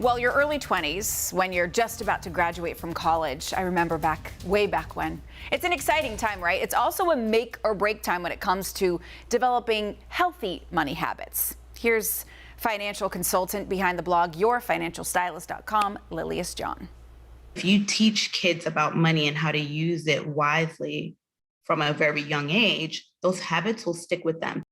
Well, your early 20s, when you're just about to graduate from college, I remember way back when. It's an exciting time, right? It's also a make or break time when it comes to developing healthy money habits. Here's financial consultant behind the blog YourFinancialStylist.com, Lilias John. If you teach kids about money and how to use it wisely from a very young age, those habits will stick with them.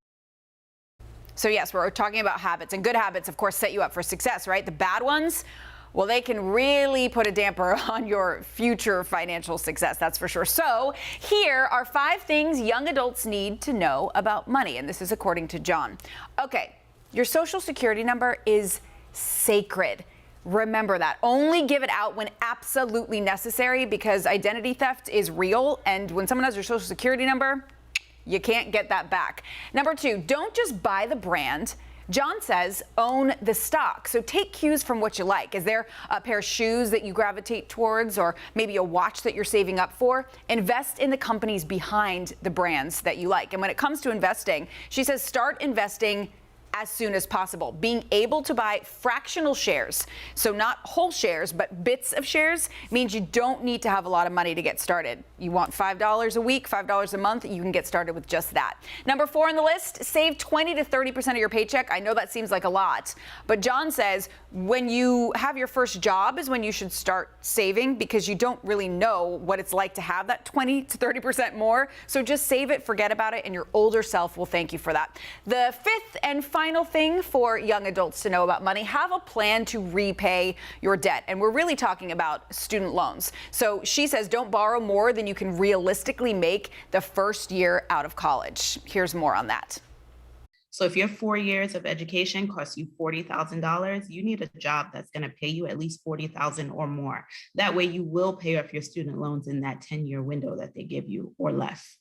So yes, we're talking about habits, and good habits, of course, set you up for success, right? The bad ones, well, they can really put a damper on your future financial success, that's for sure. So here are 5 things young adults need to know about money, and this is according to John. Okay, your social security number is sacred. Remember that. Only give it out when absolutely necessary, because identity theft is real, and when someone has your social security number, you can't get that back. Number 2, don't just buy the brand. John says own the stock. So take cues from what you like. Is there a pair of shoes that you gravitate towards, or maybe a watch that you're saving up for? Invest in the companies behind the brands that you like. And when it comes to investing, she says start investing as soon as possible. Being able to buy fractional shares, so not whole shares, but bits of shares, means you don't need to have a lot of money to get started. You want $5 a week, $5 a month, you can get started with just that. Number 4 on the list, save 20 to 30% of your paycheck. I know that seems like a lot, but John says when you have your first job is when you should start saving, because you don't really know what it's like to have that 20 to 30% more. So just save it, forget about it, and your older self will thank you for that. The 5th and final thing for young adults to know about money: have a plan to repay your debt. And we're really talking about student loans. So she says don't borrow more than you can realistically make the first year out of college. Here's more on that. So if your 4 years of education costs you $40,000, you need a job that's going to pay you at least $40,000 or more. That way you will pay off your student loans in that 10-year window that they give you, or less.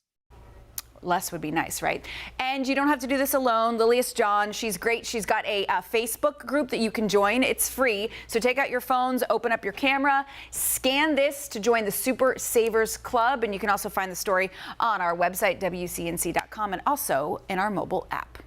Less would be nice, right? And you don't have to do this alone. Lilias John, she's great. She's got a Facebook group that you can join. It's free. So take out your phones, open up your camera, scan this to join the Super Savers Club. And you can also find the story on our website, WCNC.com, and also in our mobile app.